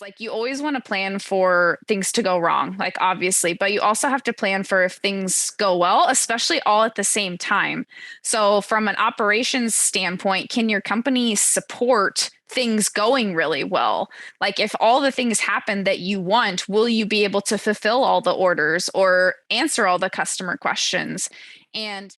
Like you always want to plan for things to go wrong, like obviously, but you also have to plan for if things go well, especially all at the same time. So from an operations standpoint, can your company support things going really well? Like if all the things happen that you want, will you be able to fulfill all the orders or answer all the customer questions? And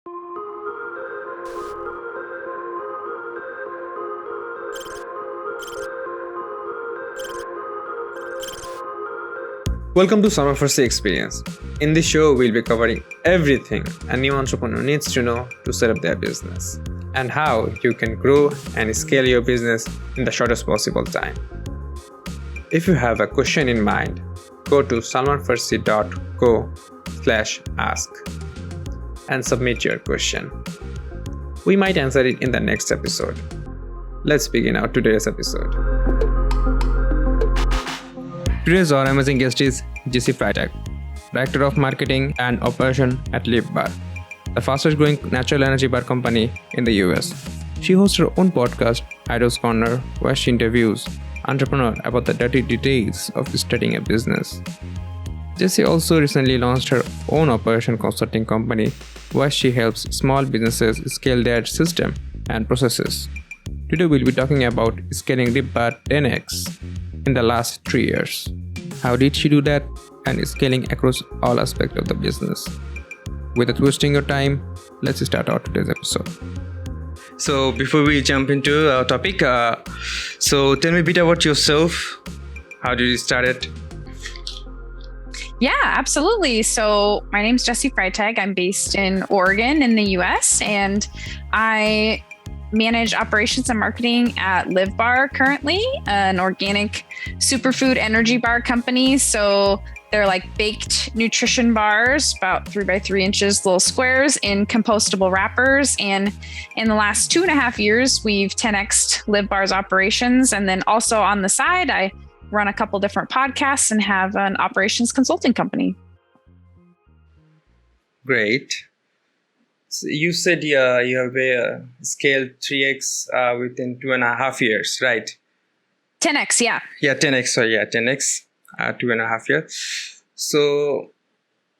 Welcome to Summer for Sea Experience. In this show, we'll be covering everything a new entrepreneur needs to know to set up their business and how you can grow and scale your business in the shortest possible time. If you have a question in mind, go to salmanfarsi.co/ask and submit your question. We might answer it in the next episode. Let's begin our today's episode. Today's our amazing guest is Jessi Freitag, Director of Marketing and Operation at LivBar, the fastest growing natural energy bar company in the US. She hosts her own podcast, Iroh's Corner, where she interviews entrepreneurs about the dirty details of starting a business. Jessi also recently launched her own operation consulting company, where she helps small businesses scale their system and processes. Today we'll be talking about scaling LivBar 10x in the last 3 years. How did she do that? And scaling across all aspects of the business. Without wasting your time, let's start our today's episode. So before we jump into our topic, so tell me a bit about yourself. How did you start it? yeah, absolutely. So my name's Jessi Freitag. I'm based in Oregon in the US, and I manage operations and marketing at LivBar currently, an organic superfood energy bar company. So they're like baked nutrition bars, about 3 by 3 inches, little squares in compostable wrappers. And in the last 2.5 years, we've 10x'd LivBar's operations. And then also on the side, I run a couple different podcasts and have an operations consulting company. Great. So you said you have scaled 3x within 2.5 years, right? 10x, yeah. Yeah, 10x. So yeah, 10x, 2.5 years. So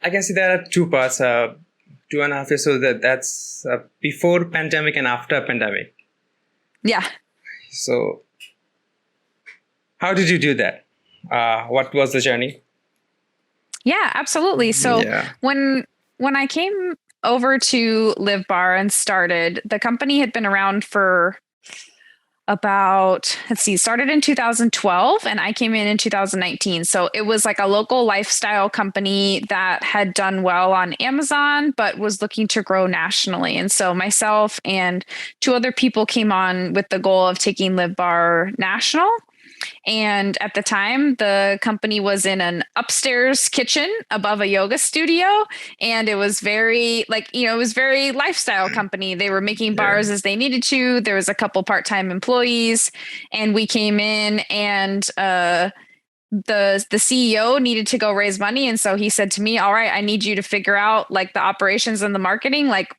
I can see there are two parts. 2.5 years. So that's before pandemic and after pandemic. Yeah. So how did you do that? What was the journey? Yeah, absolutely. So when I came over to LivBar and started, the company had been around for about, started in 2012 and I came in 2019. So it was like a local lifestyle company that had done well on Amazon, but was looking to grow nationally. And so myself and 2 other people came on with the goal of taking LivBar national. And at the time, the company was in an upstairs kitchen above a yoga studio. And it was very it was very lifestyle company. They were making bars as they needed to. There was a couple part-time employees, and we came in and the CEO needed to go raise money. And so he said to me, all right, I need you to figure out like the operations and the marketing, like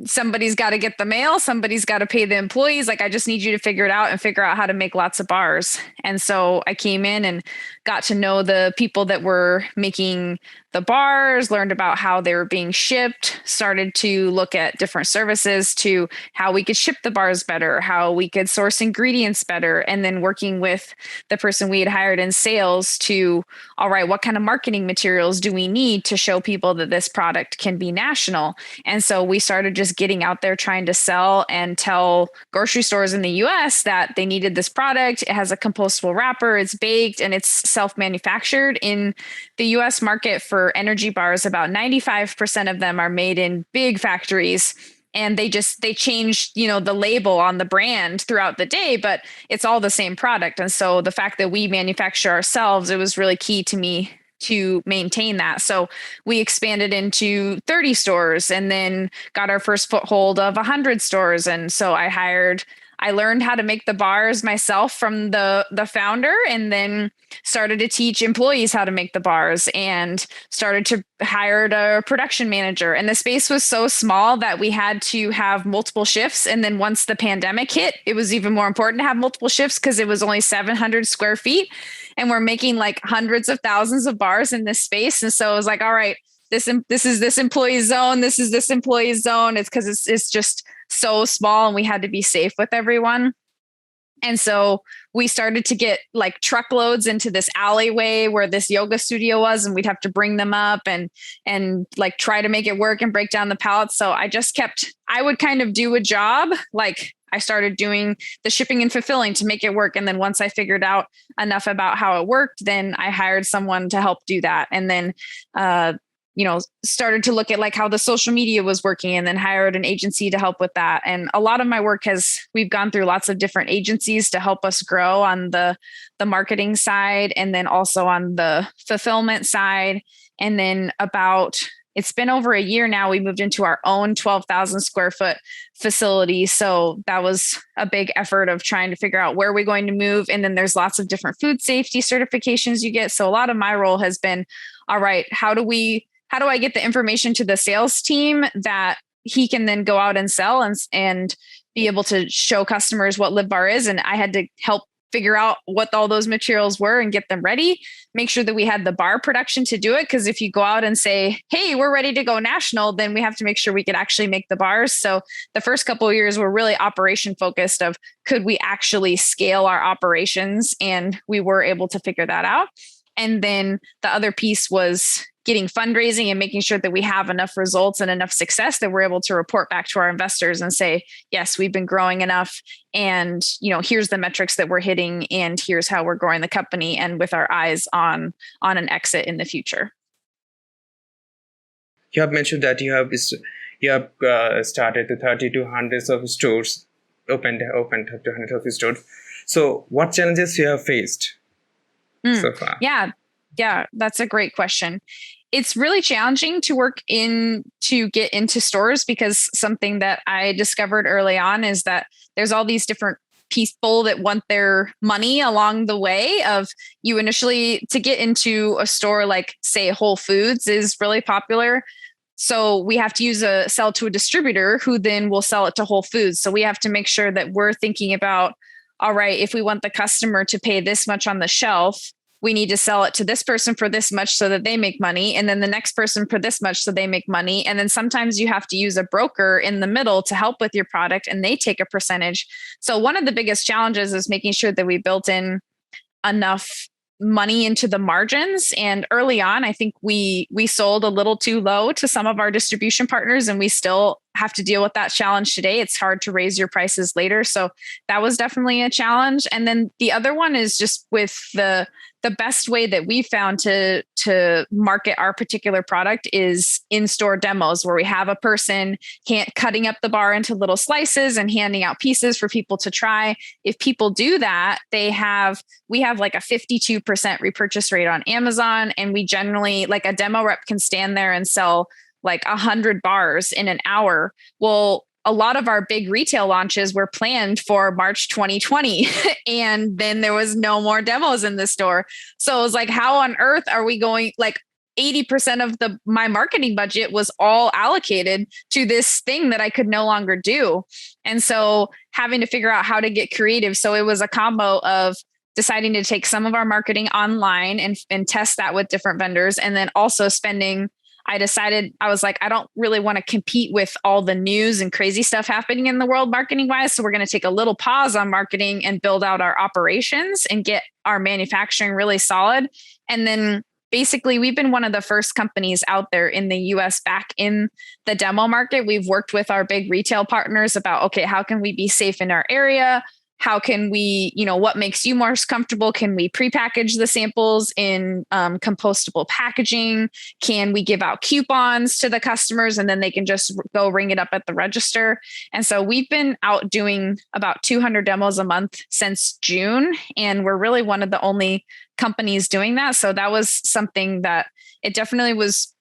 somebody's got to get the mail, somebody's got to pay the employees. Like, I just need you to figure it out and figure out how to make lots of bars. And so I came in and got to know the people that were making the bars, learned about how they were being shipped, started to look at different services to how we could ship the bars better, how we could source ingredients better, and then working with the person we had hired in sales to, all right, what kind of marketing materials do we need to show people that this product can be national? And so we started just getting out there trying to sell and tell grocery stores in the US that they needed this product. It has a compostable wrapper, it's baked, and it's self-manufactured. In the US market for energy bars, about 95% of them are made in big factories, and they change, the label on the brand throughout the day, but it's all the same product. And so the fact that we manufacture ourselves, it was really key to me to maintain that. So we expanded into 30 stores and then got our first foothold of 100 stores. And so I hired I learned how to make the bars myself from the founder, and then started to teach employees how to make the bars, and started to hire a production manager. And the space was so small that we had to have multiple shifts. And then once the pandemic hit, it was even more important to have multiple shifts because it was only 700 square feet. And we're making like hundreds of thousands of bars in this space. And so it was like, all right, this is this employee zone. This is this employee zone. It's because it's just so small, and we had to be safe with everyone. And so we started to get like truckloads into this alleyway where this yoga studio was, and we'd have to bring them up and like try to make it work and break down the pallets. So I would kind of do a job. Like I started doing the shipping and fulfilling to make it work. And then once I figured out enough about how it worked, then I hired someone to help do that. And then, started to look at like how the social media was working, and then hired an agency to help with that. And a lot of my work we've gone through lots of different agencies to help us grow on the marketing side, and then also on the fulfillment side. And then it's been over a year now, we moved into our own 12,000 square foot facility. So that was a big effort of trying to figure out where we're going to move. And then there's lots of different food safety certifications you get. So a lot of my role has been, all right, how do I get the information to the sales team that he can then go out and sell and be able to show customers what LivBar is? And I had to help figure out what all those materials were and get them ready, make sure that we had the bar production to do it. Because if you go out and say, hey, we're ready to go national, then we have to make sure we could actually make the bars. So the first couple of years were really operation focused of could we actually scale our operations? And we were able to figure that out. And then the other piece was getting fundraising and making sure that we have enough results and enough success that we're able to report back to our investors and say, yes, we've been growing enough. And, here's the metrics that we're hitting, and here's how we're growing the company, and with our eyes on an exit in the future. You have mentioned that you have started to 30 to hundreds of stores, opened up to hundreds of stores. So what challenges you have faced so far? Yeah, that's a great question. It's really challenging to get into stores, because something that I discovered early on is that there's all these different people that want their money along the way. Of you initially, to get into a store like say Whole Foods is really popular. So we have to sell to a distributor who then will sell it to Whole Foods. So we have to make sure that we're thinking about, all right, if we want the customer to pay this much on the shelf, we need to sell it to this person for this much so that they make money. And then the next person for this much so they make money. And then sometimes you have to use a broker in the middle to help with your product, and they take a percentage. So one of the biggest challenges is making sure that we built in enough money into the margins. And early on, I think we sold a little too low to some of our distribution partners, and we still have to deal with that challenge today. It's hard to raise your prices later. So that was definitely a challenge. And then the other one is just with the best way that we found to market our particular product is in-store demos, where we have a person cutting up the bar into little slices and handing out pieces for people to try. If people do that, we have like a 52% repurchase rate on Amazon. And we generally, like a demo rep can stand there and sell like 100 bars in an hour. Well, a lot of our big retail launches were planned for March 2020. And then there was no more demos in the store. So it was like, how on earth are we going, like 80% of my marketing budget was all allocated to this thing that I could no longer do. And so having to figure out how to get creative. So it was a combo of deciding to take some of our marketing online and test that with different vendors. And then also I was like, I don't really want to compete with all the news and crazy stuff happening in the world marketing wise. So we're going to take a little pause on marketing and build out our operations and get our manufacturing really solid. And then basically we've been one of the first companies out there in the US back in the demo market. We've worked with our big retail partners about, okay, how can we be safe in our area? How can we, what makes you more comfortable? Can we prepackage the samples in compostable packaging? Can we give out coupons to the customers and then they can just go ring it up at the register? And so we've been out doing about 200 demos a month since June. And we're really one of the only companies doing that. So that was something that it definitely was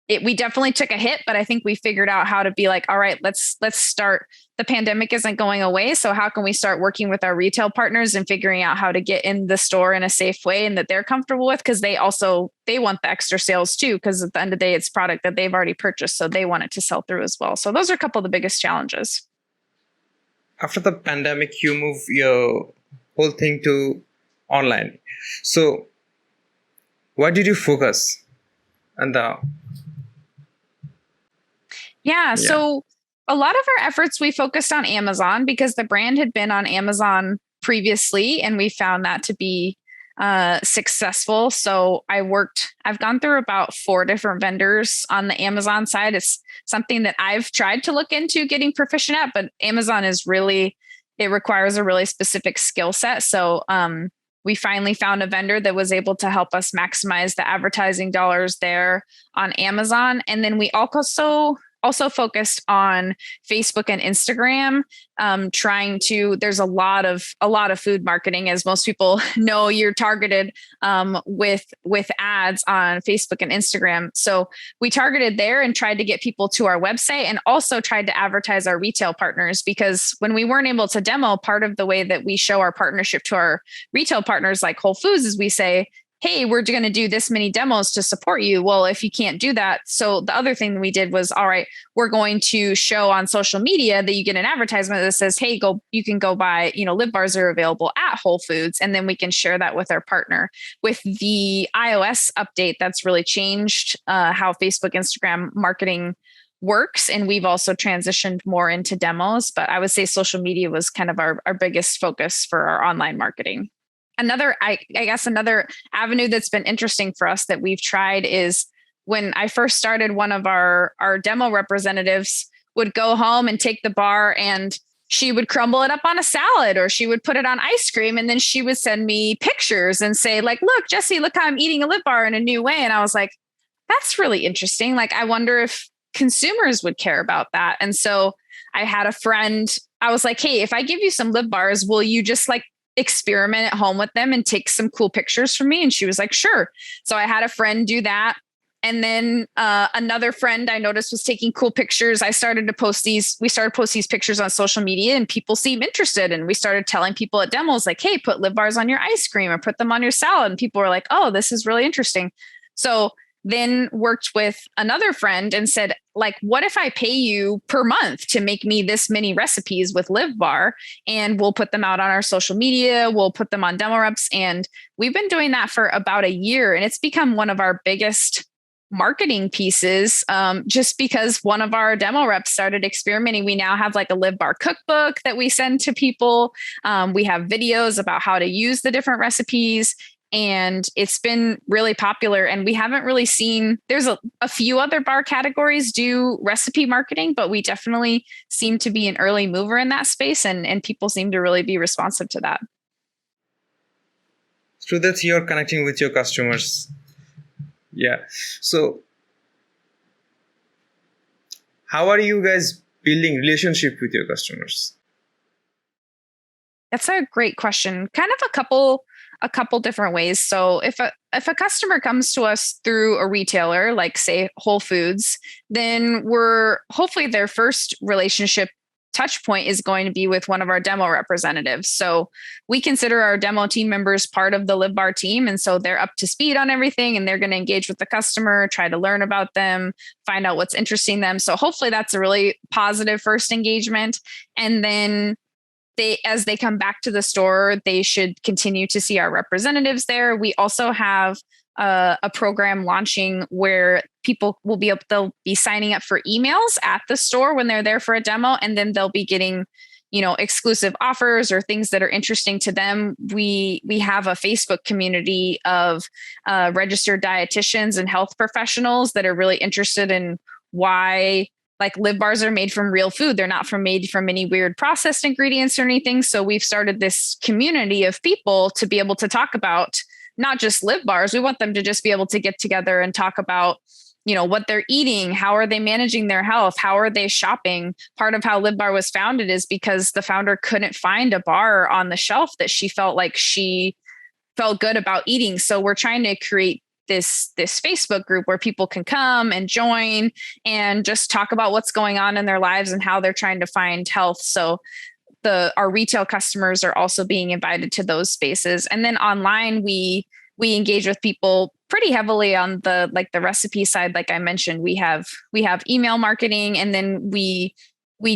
we definitely took a hit, but I think we figured out how to be like, all right, let's start. The pandemic isn't going away. So how can we start working with our retail partners and figuring out how to get in the store in a safe way and that they're comfortable with? Because they want the extra sales too. Because at the end of the day, it's product that they've already purchased. So they want it to sell through as well. So those are a couple of the biggest challenges. After the pandemic, you move your whole thing to online. So what did you focus on the Yeah. So a lot of our efforts, we focused on Amazon because the brand had been on Amazon previously, and we found that to be successful. So I've gone through about 4 different vendors on the Amazon side. It's something that I've tried to look into getting proficient at, but Amazon it requires a really specific skill set. So we finally found a vendor that was able to help us maximize the advertising dollars there on Amazon. And then we also focused on Facebook and Instagram, there's a lot of food marketing. As most people know, you're targeted with ads on Facebook and Instagram. So we targeted there and tried to get people to our website, and also tried to advertise our retail partners, because when we weren't able to demo, part of the way that we show our partnership to our retail partners like Whole Foods is we say, hey, we're going to do this many demos to support you. Well, if you can't do that. So the other thing we did was, all right, we're going to show on social media that you get an advertisement that says, hey, you can go buy, LivBars are available at Whole Foods. And then we can share that with our partner. With the iOS update, that's really changed how Facebook, Instagram marketing works. And we've also transitioned more into demos. But I would say social media was kind of our biggest focus for our online marketing. Another avenue that's been interesting for us that we've tried is when I first started, one of our demo representatives would go home and take the bar, and she would crumble it up on a salad, or she would put it on ice cream. And then she would send me pictures and say, like, look, Jessi, look how I'm eating a LivBar in a new way. And I was like, that's really interesting. Like, I wonder if consumers would care about that. And so I had a friend, I was like, hey, if I give you some LivBars, will you just like experiment at home with them and take some cool pictures for me? And she was like, sure. So I had a friend do that. And then another friend I noticed was taking cool pictures. We started to post these pictures on social media, and people seemed interested. And we started telling people at demos, like, hey, put LivBars on your ice cream or put them on your salad. And people were like, oh, this is really interesting. So then worked with another friend and said, like, what if I pay you per month to make me this many recipes with LivBar, and we'll put them out on our social media, we'll put them on demo reps. And we've been doing that for about a year, and it's become one of our biggest marketing pieces, just because one of our demo reps started experimenting. We now have like a LivBar cookbook that we send to people. We have videos about how to use the different recipes. And it's been really popular. And we haven't really seen, there's a few other bar categories do recipe marketing, but we definitely seem to be an early mover in that space. And people seem to really be responsive to that. Through that, you're connecting with your customers. Yeah. So how are you guys building relationship with your customers? That's a great question. Kind of a couple different ways. So if a customer comes to us through a retailer, like say Whole Foods, then we're hopefully their first relationship touch point is going to be with one of our demo representatives. So we consider our demo team members part of the LivBar team. And so they're up to speed on everything, and they're going to engage with the customer, try to learn about them, find out what's interesting them. So hopefully that's a really positive first engagement. And then as they come back to the store, they should continue to see our representatives there. We also have a program launching where people they'll be signing up for emails at the store when they're there for a demo, and then they'll be getting, exclusive offers or things that are interesting to them. We have a Facebook community of registered dietitians and health professionals that are really interested in why, like, LivBars are made from real food. They're not made from any weird processed ingredients or anything. So we've started this community of people to be able to talk about not just LivBars. We want them to just be able to get together and talk about, what they're eating, how are they managing their health, how are they shopping. Part of how LivBar was founded is because the founder couldn't find a bar on the shelf that she felt like she felt good about eating. So we're trying to create this Facebook group where people can come and join and just talk about what's going on in their lives and how they're trying to find health. So our retail customers are also being invited to those spaces. And then online, we engage with people pretty heavily on the recipe side. Like I mentioned, we have email marketing, and then we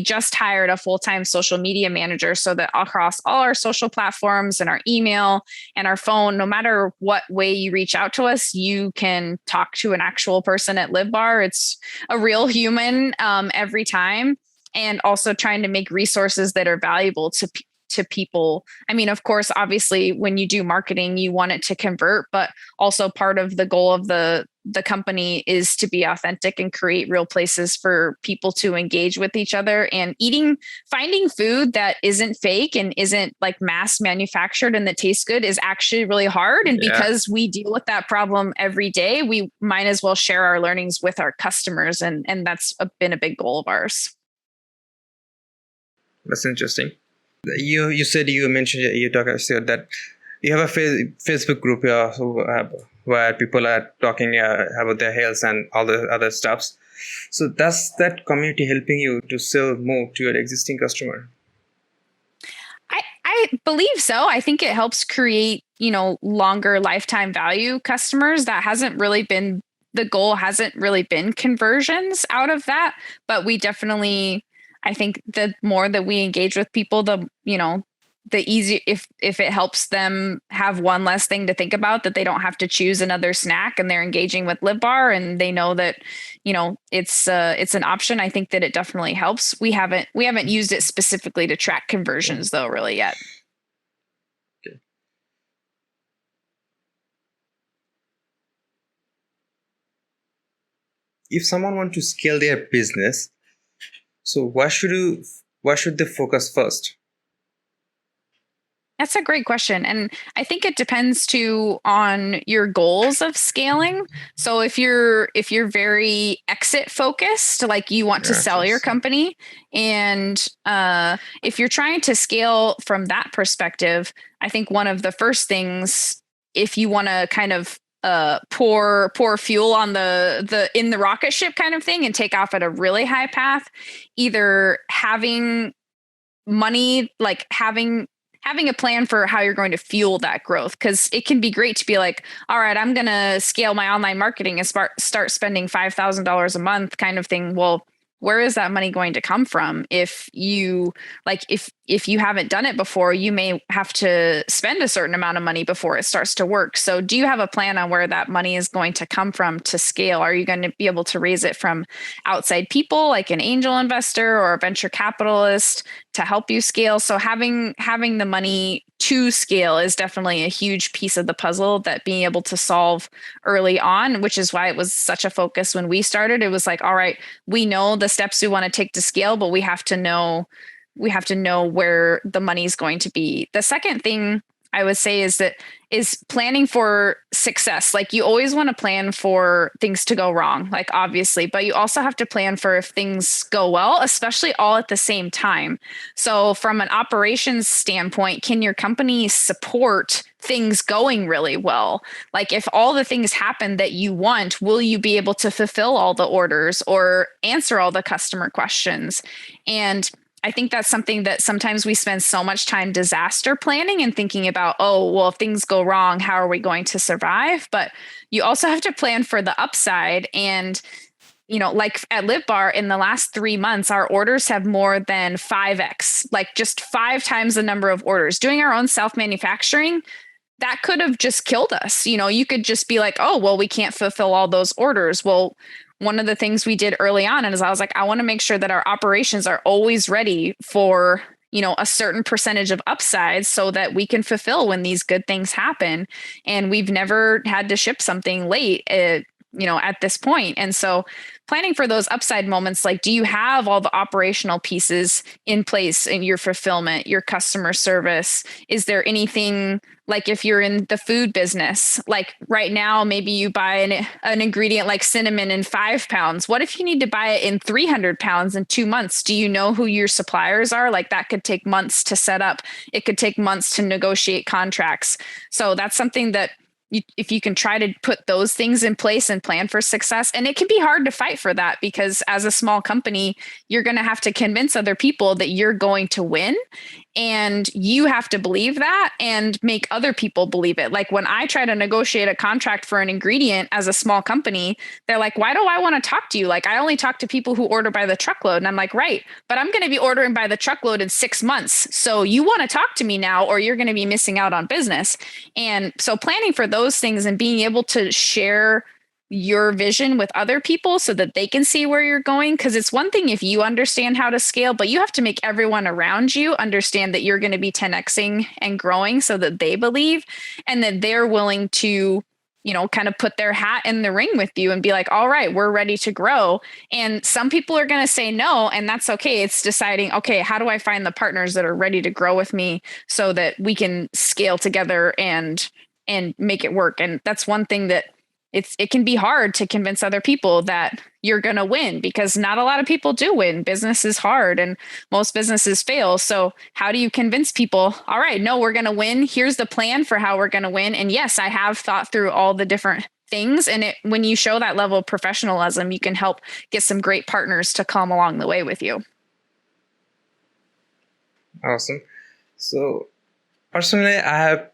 just hired a full-time social media manager so that across all our social platforms and our email and our phone, no matter what way you reach out to us, you can talk to an actual person at LivBar. It's a real human every time. And also trying to make resources that are valuable to people. I mean, of course, obviously, when you do marketing, you want it to convert, but also part of the goal of the company is to be authentic and create real places for people to engage with each other. And finding food that isn't fake and isn't like mass manufactured and that tastes good is actually really hard. And because we deal with that problem every day, we might as well share our learnings with our customers. And that's been a big goal of ours. That's interesting. You said you mentioned that you have a Facebook group where people are talking about their health and all the other stuffs. So does that community helping you to sell more to your existing customer? I believe so. I think it helps create, longer lifetime value customers. That hasn't really been the goal, hasn't really been conversions out of that, but we definitely, I think the more that we engage with people, the easier, if it helps them have one less thing to think about, that they don't have to choose another snack and they're engaging with LivBar and they know that, it's an option. I think that it definitely helps. We haven't used it specifically to track conversions though, really yet. Okay. If someone wants to scale their business, so why should they focus first? That's a great question. And I think it depends too on your goals of scaling. So if you're very exit focused, like you want to sell your company, and if you're trying to scale from that perspective, I think one of the first things, if you want to kind of pour fuel on in the rocket ship kind of thing and take off at a really high path, either having money, like having a plan for how you're going to fuel that growth. Because it can be great to be like, all right, I'm going to scale my online marketing and start spending $5,000 a month kind of thing. Well, where is that money going to come from? If you haven't done it before, you may have to spend a certain amount of money before it starts to work. So do you have a plan on where that money is going to come from to scale? Are you going to be able to raise it from outside people like an angel investor or a venture capitalist to help you scale? So having the money to scale is definitely a huge piece of the puzzle that being able to solve early on, which is why it was such a focus when we started. It was like, all right, we know the steps we want to take to scale, but we have to know where the money is going to be. The second thing I would say is planning for success. Like you always want to plan for things to go wrong, like obviously, but you also have to plan for if things go well, especially all at the same time. So from an operations standpoint, can your company support things going really well? Like if all the things happen that you want, will you be able to fulfill all the orders or answer all the customer questions? And I think that's something that sometimes we spend so much time disaster planning and thinking about, oh, well, if things go wrong, how are we going to survive? But you also have to plan for the upside. And, like at LivBar in the last 3 months, our orders have more than 5x, like just 5 times the number of orders. Doing our own self-manufacturing, that could have just killed us. You could just be like, oh, well, we can't fulfill all those orders. Well, one of the things we did early on is I was like, I want to make sure that our operations are always ready for, a certain percentage of upside so that we can fulfill when these good things happen. And we've never had to ship something late, at this point. And so planning for those upside moments, like, do you have all the operational pieces in place in your fulfillment, your customer service? Is there anything, like if you're in the food business, like right now, maybe you buy an ingredient like cinnamon in 5 pounds. What if you need to buy it in 300 pounds in 2 months? Do you know who your suppliers are? Like that could take months to set up. It could take months to negotiate contracts. So that's something that if you can try to put those things in place and plan for success, and it can be hard to fight for that because as a small company, you're going to have to convince other people that you're going to win. And you have to believe that and make other people believe it. Like when I try to negotiate a contract for an ingredient as a small company, they're like, why do I want to talk to you? Like, I only talk to people who order by the truckload. And I'm like, right, but I'm going to be ordering by the truckload in 6 months. So you want to talk to me now, or you're going to be missing out on business. And so planning for those things and being able to share your vision with other people so that they can see where you're going. Because it's one thing if you understand how to scale, but you have to make everyone around you understand that you're going to be 10xing and growing so that they believe and that they're willing to, kind of put their hat in the ring with you and be like, all right, we're ready to grow. And some people are going to say no, and that's okay. It's deciding, okay, how do I find the partners that are ready to grow with me so that we can scale together and make it work. And that's one thing that it can be hard to convince other people that you're going to win because not a lot of people do win. Business is hard and most businesses fail. So how do you convince people, all right, no, we're going to win. Here's the plan for how we're going to win. And yes, I have thought through all the different things. And when you show that level of professionalism, you can help get some great partners to come along the way with you. Awesome. So personally, I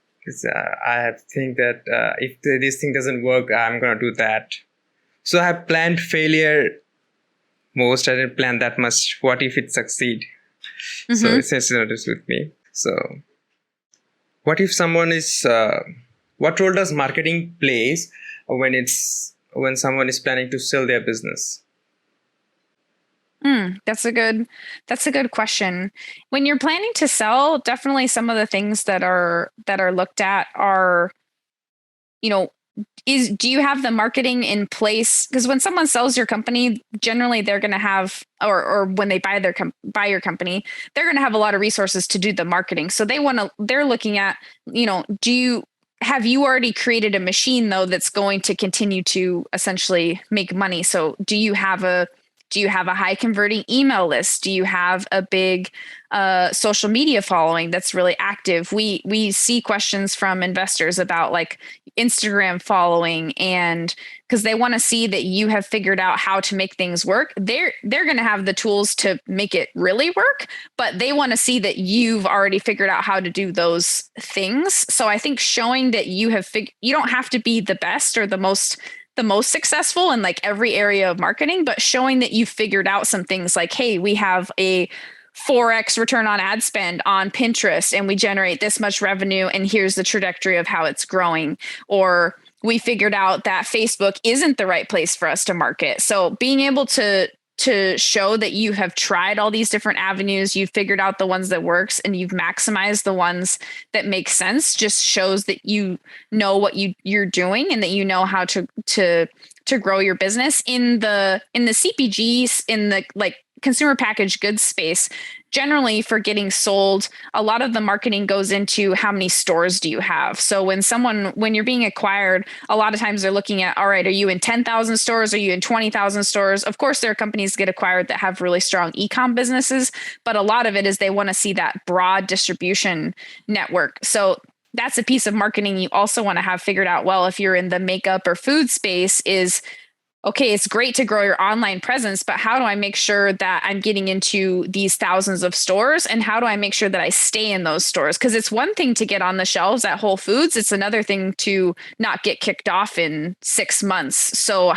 think that if this thing doesn't work, I'm going to do that. So I have planned failure most. I didn't plan that much. What if it succeed? Mm-hmm. So it's this with me. So what if someone is, what role does marketing plays when someone is planning to sell their business? That's a good question. When you're planning to sell, definitely some of the things that are looked at are, do you have the marketing in place? Because when someone sells your company, generally they're going to have, or when they buy your company, they're going to have a lot of resources to do the marketing. So they're looking at, have you already created a machine though that's going to continue to essentially make money? So do you have a high converting email list? Do you have a big social media following that's really active? We see questions from investors about like Instagram following, and because they want to see that you have figured out how to make things work. They're going to have the tools to make it really work, but they want to see that you've already figured out how to do those things. So I think showing that you don't have to be the best or the most successful in like every area of marketing, but showing that you've figured out some things like, hey, we have a 4x return on ad spend on Pinterest and we generate this much revenue and here's the trajectory of how it's growing. Or we figured out that Facebook isn't the right place for us to market. So being able to show that you have tried all these different avenues, you've figured out the ones that works and you've maximized the ones that make sense just shows that you know what you're doing and that you know how to grow your business in the CPGs, in the like consumer packaged goods space. Generally for getting sold, a lot of the marketing goes into how many stores do you have. So when you're being acquired, a lot of times they're looking at, all right, are you in 10,000 stores? Are you in 20,000 stores? Of course, there are companies get acquired that have really strong e-com businesses, but a lot of it is they want to see that broad distribution network. So that's a piece of marketing you also want to have figured out well if you're in the makeup or food space is, okay, it's great to grow your online presence, but how do I make sure that I'm getting into these thousands of stores? And how do I make sure that I stay in those stores? Because it's one thing to get on the shelves at Whole Foods. It's another thing to not get kicked off in 6 months. So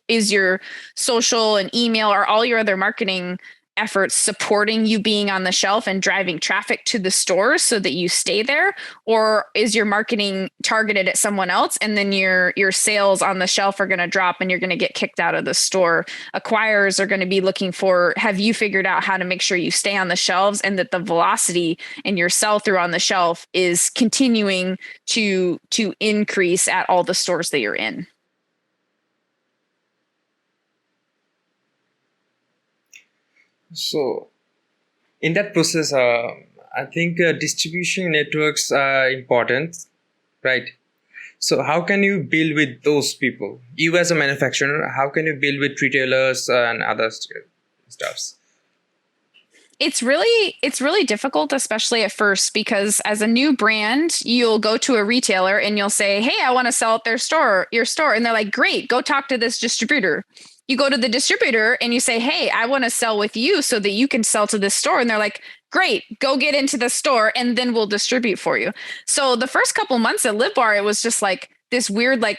is your social and email or all your other marketing efforts supporting you being on the shelf and driving traffic to the stores so that you stay there? Or is your marketing targeted at someone else and then your sales on the shelf are going to drop and you're going to get kicked out of the store? Acquirers are going to be looking for, have you figured out how to make sure you stay on the shelves and that the velocity in your sell through on the shelf is continuing to increase at all the stores that you're in? So in that process, I think distribution networks are important, right? So how can you build with those people? You as a manufacturer, how can you build with retailers and other stuffs? it's really difficult, especially at first, because as a new brand, you'll go to a retailer and you'll say, "Hey, I want to sell at your store," and they're like, "Great, go talk to this distributor." You go to the distributor and you say, "Hey, I want to sell with you so that you can sell to this store," and they're like, "Great, go get into the store, and then we'll distribute for you." So the first couple months at LivBar, it was just like this weird, like,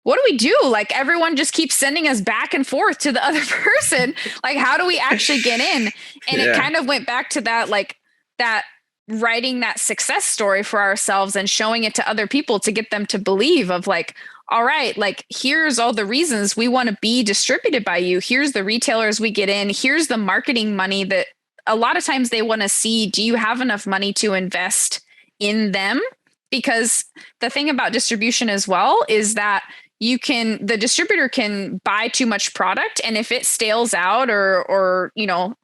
what do we do? Like, everyone just keeps sending us back and forth to the other person. Like, how do we actually get in? And it kind of went back to that, like, that writing that success story for ourselves and showing it to other people to get them to believe of like, all right, like, here's all the reasons we want to be distributed by you. Here's the retailers we get in. Here's the marketing money that a lot of times they want to see. Do you have enough money to invest in them? Because the thing about distribution as well is that the distributor can buy too much product, and if it stales out or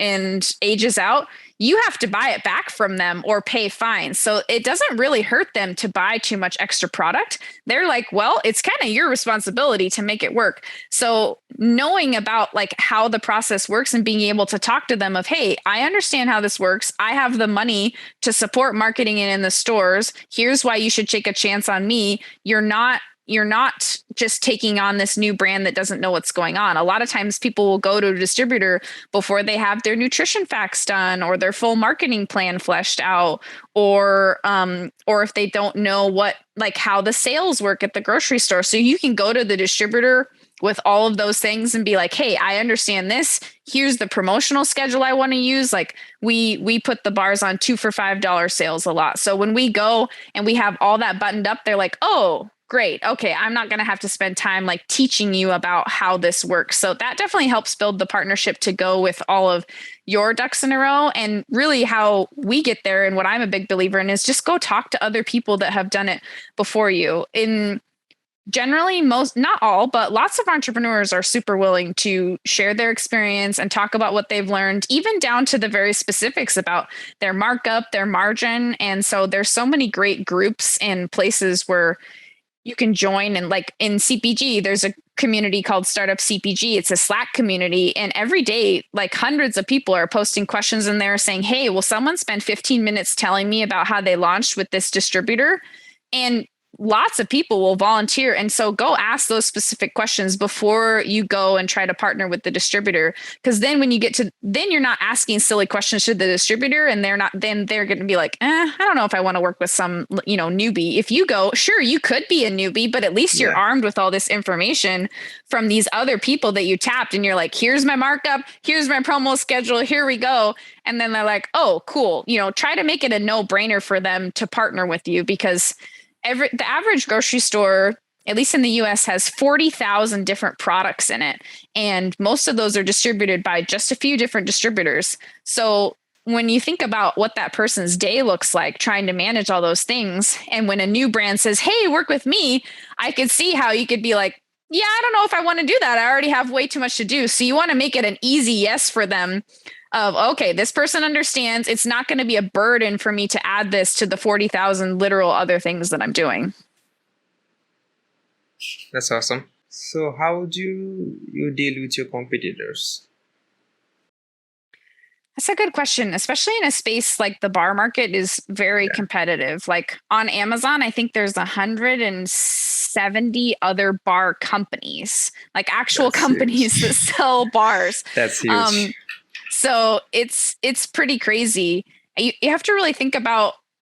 and ages out, you have to buy it back from them or pay fines. So it doesn't really hurt them to buy too much extra product. They're like, well, it's kind of your responsibility to make it work. So knowing about like how the process works and being able to talk to them of, hey, I understand how this works. I have the money to support marketing it in the stores. Here's why you should take a chance on me. You're not just taking on this new brand that doesn't know what's going on. A lot of times people will go to a distributor before they have their nutrition facts done or their full marketing plan fleshed out, or if they don't know how the sales work at the grocery store. So you can go to the distributor with all of those things and be like, hey, I understand this. Here's the promotional schedule I want to use. Like we put the bars on 2 for $5 sales a lot. So when we go and we have all that buttoned up, they're like, oh, great. Okay. I'm not going to have to spend time like teaching you about how this works. So that definitely helps build the partnership to go with all of your ducks in a row. And really how we get there, and what I'm a big believer in, is just go talk to other people that have done it before you. Generally, not all, but lots of entrepreneurs are super willing to share their experience and talk about what they've learned, even down to the very specifics about their markup, their margin. And so there's so many great groups and places where you can join. And like in CPG, there's a community called Startup CPG. It's a Slack community. And every day, like hundreds of people are posting questions in there saying, hey, will someone spend 15 minutes telling me about how they launched with this distributor? And lots of people will volunteer. And so go ask those specific questions before you go and try to partner with the distributor. Because then when you then you're not asking silly questions to the distributor, and they're going to be like, I don't know if I want to work with some, newbie. If you go, sure, you could be a newbie, but at least you're armed with all this information from these other people that you tapped. And you're like, here's my markup, here's my promo schedule, here we go. And then they're like, oh, cool. Try to make it a no-brainer for them to partner with you, because the average grocery store, at least in the US, has 40,000 different products in it. And most of those are distributed by just a few different distributors. So when you think about what that person's day looks like trying to manage all those things, and when a new brand says, hey, work with me, I could see how you could be like, yeah, I don't know if I want to do that. I already have way too much to do. So you want to make it an easy yes for them. Of, okay, this person understands. It's not going to be a burden for me to add this to the 40,000 literal other things that I'm doing. That's awesome. So how do you deal with your competitors? That's a good question, especially in a space like the bar market is very competitive. Like on Amazon, I think there's 170 other bar companies, like actual companies that sell bars. That's huge. So it's pretty crazy. You have to really think about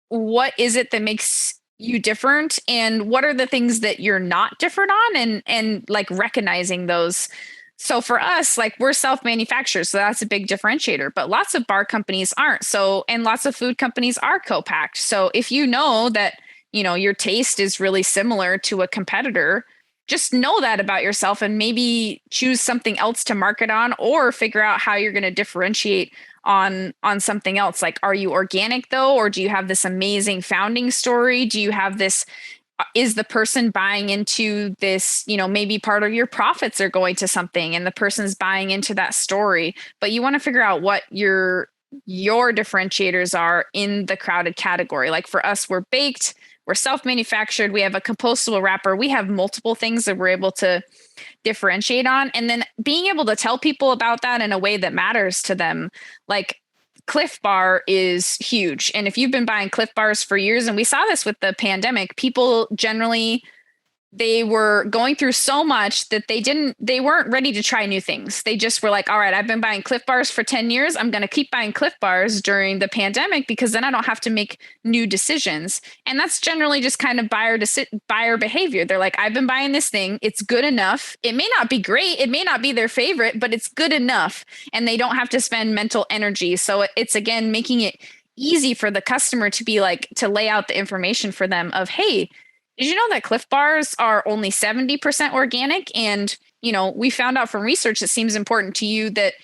what is it that makes you different, and what are the things that you're not different on, and like recognizing those. So for us, like we're self-manufactured, so that's a big differentiator, but lots of bar companies aren't. So, and lots of food companies are co-packed. So if you know that, your taste is really similar to a competitor, just know that about yourself and maybe choose something else to market on, or figure out how you're going to differentiate on something else. Like, are you organic though? Or do you have this amazing founding story? Do you have this, is the person buying into this, maybe part of your profits are going to something and the person's buying into that story, but you want to figure out what your differentiators are in the crowded category. Like for us, we're baked, we're self-manufactured, we have a compostable wrapper, we have multiple things that we're able to differentiate on. And then being able to tell people about that in a way that matters to them. Like Cliff Bar is huge. And if you've been buying Cliff Bars for years, and we saw this with the pandemic, people generally, they were going through so much that they weren't ready to try new things. They just were like, all right, I've been buying Cliff Bars for 10 years. I'm going to keep buying Cliff Bars during the pandemic because then I don't have to make new decisions. And that's generally just kind of buyer behavior. They're like, I've been buying this thing. It's good enough. It may not be great. It may not be their favorite, but it's good enough. And they don't have to spend mental energy. So it's, again, making it easy for the customer to be like, to lay out the information for them of, hey, did you know that Cliff Bars are only 70% organic? And, we found out from research, it seems important to you that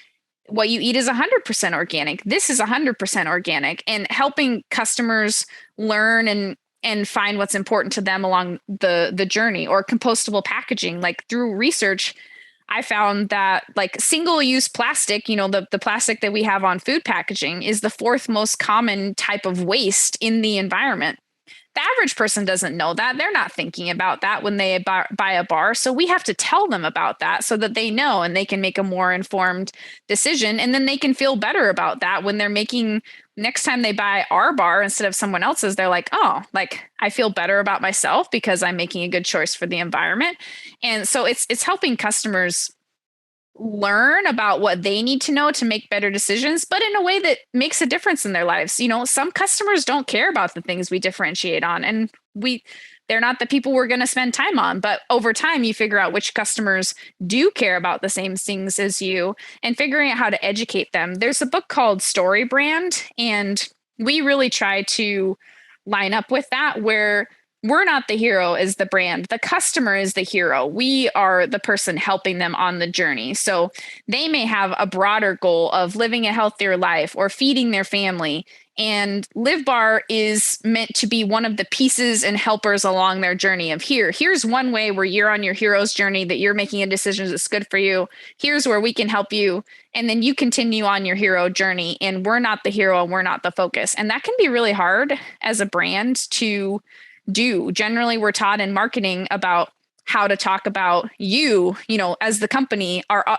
what you eat is 100% organic. This is 100% organic, and helping customers learn and find what's important to them along the journey. Or compostable packaging. Like, through research, I found that like single-use plastic, the plastic that we have on food packaging, is the fourth most common type of waste in the environment. The average person doesn't know that. They're not thinking about that when they buy a bar. So we have to tell them about that so that they know and they can make a more informed decision. And then they can feel better about that when they're making, next time they buy our bar instead of someone else's, they're like, oh, like I feel better about myself because I'm making a good choice for the environment. And so it's helping customers learn about what they need to know to make better decisions, but in a way that makes a difference in their lives. Some customers don't care about the things we differentiate on, and they're not the people we're going to spend time on. But over time, you figure out which customers do care about the same things as you, and figuring out how to educate them. There's a book called Story Brand, and we really try to line up with that, where we're not the hero as the brand. The customer is the hero. We are the person helping them on the journey. So they may have a broader goal of living a healthier life or feeding their family. And LivBar is meant to be one of the pieces and helpers along their journey of here's one way where you're on your hero's journey, that you're making a decision that's good for you. Here's where we can help you. And then you continue on your hero journey, and we're not the hero and we're not the focus. And that can be really hard as a brand to do. Generally, we're taught in marketing about how to talk about you, as the company are,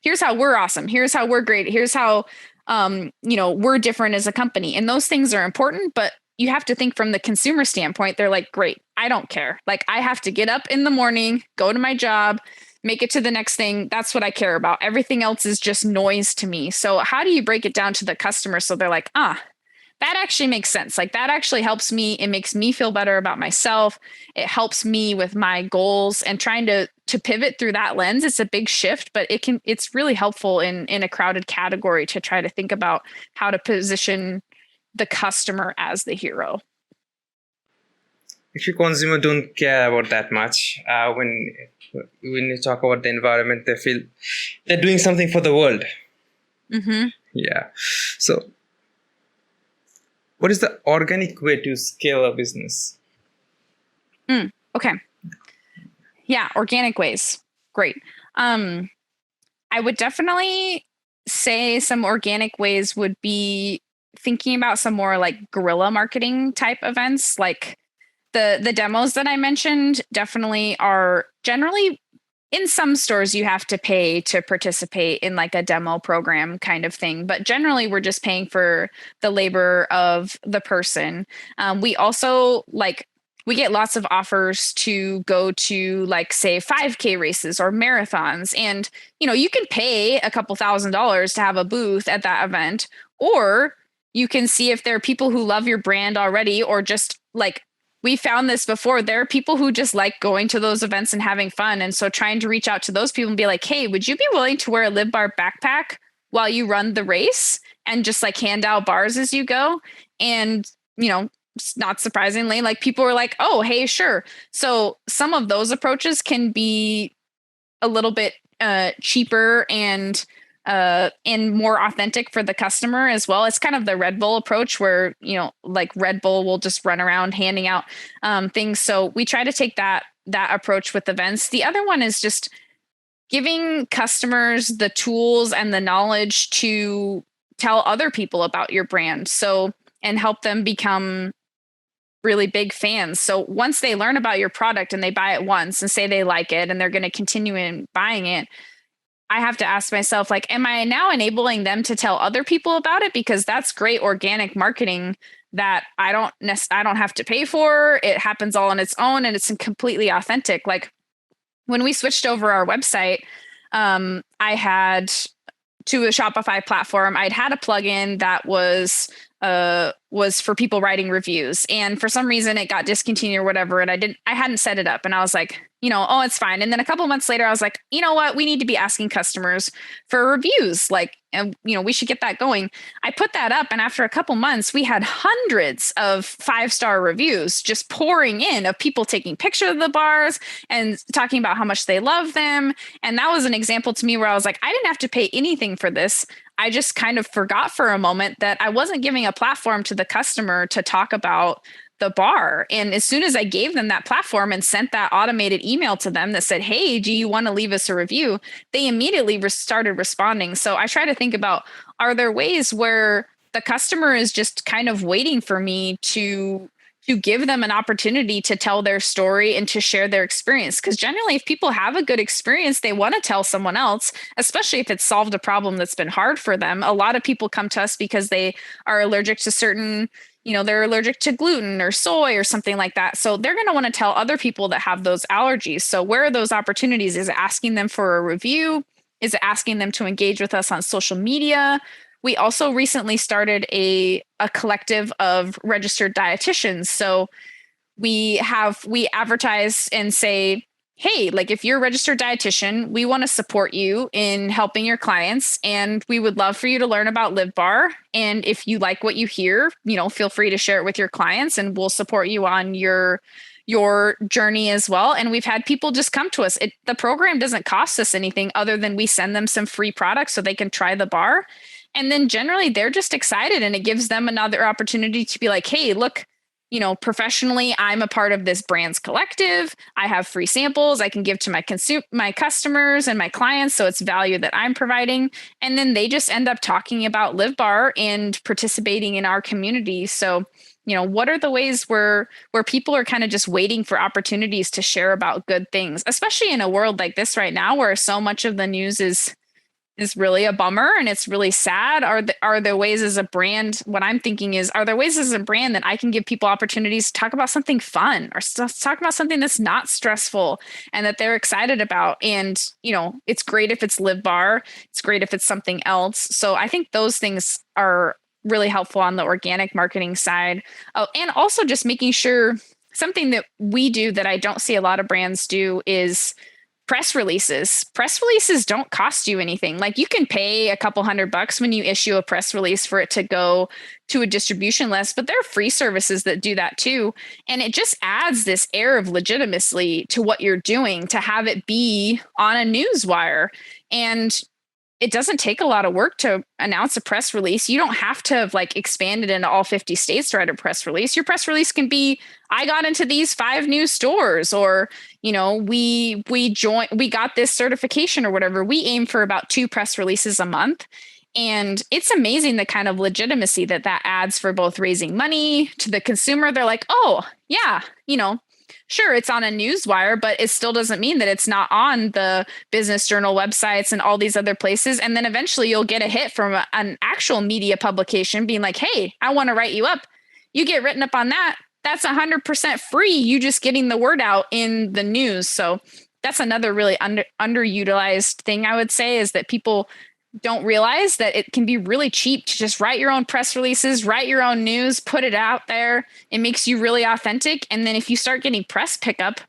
here's how we're awesome. Here's how we're great. Here's how, we're different as a company. And those things are important, but you have to think from the consumer standpoint. They're like, great, I don't care. Like, I have to get up in the morning, go to my job, make it to the next thing. That's what I care about. Everything else is just noise to me. So how do you break it down to the customer so they're like, that actually makes sense. Like, that actually helps me. It makes me feel better about myself. It helps me with my goals, and trying to pivot through that lens. It's a big shift, but it's really helpful in a crowded category to try to think about how to position the customer as the hero. Actually, consumer don't care about that much. When you talk about the environment, they feel they're doing something for the world. Mm-hmm. Yeah. So, what is the organic way to scale a business? Okay. Yeah, organic ways. Great. I would definitely say some organic ways would be thinking about some more like guerrilla marketing type events. Like the demos that I mentioned definitely are generally, in some stores you have to pay to participate in like a demo program kind of thing, but generally we're just paying for the labor of the person. We also we get lots of offers to go to like, say, 5K races or marathons. And, you can pay a couple $1,000s to have a booth at that event, or you can see if there are people who love your brand already, or just like, we found this before. There are people who just like going to those events and having fun. And so trying to reach out to those people and be like, hey, would you be willing to wear a LivBar backpack while you run the race and just like hand out bars as you go? And, not surprisingly, like people were like, oh, hey, sure. So some of those approaches can be a little bit cheaper and more authentic for the customer as well. It's kind of the Red Bull approach where, like Red Bull will just run around handing out things. So we try to take that approach with events. The other one is just giving customers the tools and the knowledge to tell other people about your brand. So, and help them become really big fans. So once they learn about your product and they buy it once and say they like it and they're going to continue in buying it, I have to ask myself, like, am I now enabling them to tell other people about it? Because that's great organic marketing that I don't have to pay for. It happens all on its own and it's completely authentic. Like when we switched over our website, I had to a Shopify platform. I'd had a plugin that was for people writing reviews, and for some reason it got discontinued or whatever, and I hadn't set it up, and I was like, oh, it's fine. And then a couple months later I was like, you know what, we need to be asking customers for reviews, like, and we should get that going. I put that up, and after a couple months we had hundreds of 5-star reviews just pouring in of people taking pictures of the bars and talking about how much they love them. And that was an example to me where I was like, I didn't have to pay anything for this. I just kind of forgot for a moment that I wasn't giving a platform to the customer to talk about the bar. And as soon as I gave them that platform and sent that automated email to them that said, hey, do you want to leave us a review? They immediately started responding. So I try to think about, are there ways where the customer is just kind of waiting for me to give them an opportunity to tell their story and to share their experience? Because generally, if people have a good experience, they want to tell someone else, especially if it's solved a problem that's been hard for them. A lot of people come to us because they are allergic to certain, they're allergic to gluten or soy or something like that. So they're going to want to tell other people that have those allergies. So where are those opportunities? Is it asking them for a review? Is it asking them to engage with us on social media? We also recently started a collective of registered dietitians. So we advertise and say, hey, like if you're a registered dietitian, we want to support you in helping your clients, and we would love for you to learn about LivBar. And if you like what you hear, feel free to share it with your clients, and we'll support you on your journey as well. And we've had people just come to us. The program doesn't cost us anything other than we send them some free products so they can try the bar. And then generally they're just excited, and it gives them another opportunity to be like, hey, look, professionally, I'm a part of this brand's collective. I have free samples I can give to my customers and my clients. So it's value that I'm providing. And then they just end up talking about LivBar and participating in our community. So, what are the ways where people are kind of just waiting for opportunities to share about good things, especially in a world like this right now, where so much of the news is really a bummer and it's really sad? Are there ways as a brand, what I'm thinking is, are there ways as a brand that I can give people opportunities to talk about something fun or talk about something that's not stressful and that they're excited about? And, it's great if it's LivBar, it's great if it's something else. So I think those things are really helpful on the organic marketing side. Oh, and also just making sure, something that we do that I don't see a lot of brands do is press releases. Press releases don't cost you anything. Like you can pay a couple $100 when you issue a press release for it to go to a distribution list, but there are free services that do that too. And it just adds this air of legitimacy to what you're doing to have it be on a news wire. And it doesn't take a lot of work to announce a press release. You don't have to have expanded into all 50 states to write a press release. Your press release can be, I got into these 5 new stores, or, we got this certification or whatever. We aim for about 2 press releases a month. And it's amazing the kind of legitimacy that adds for both raising money to the consumer. They're like, oh yeah, sure, it's on a news wire, but it still doesn't mean that it's not on the business journal websites and all these other places. And then eventually you'll get a hit from an actual media publication being like, hey, I want to write you up. You get written up on that. That's 100% free. You just getting the word out in the news. So that's another really underutilized thing, I would say, is that people don't realize that it can be really cheap to just write your own press releases, write your own news, put it out there. It makes you really authentic. And then if you start getting press pickup,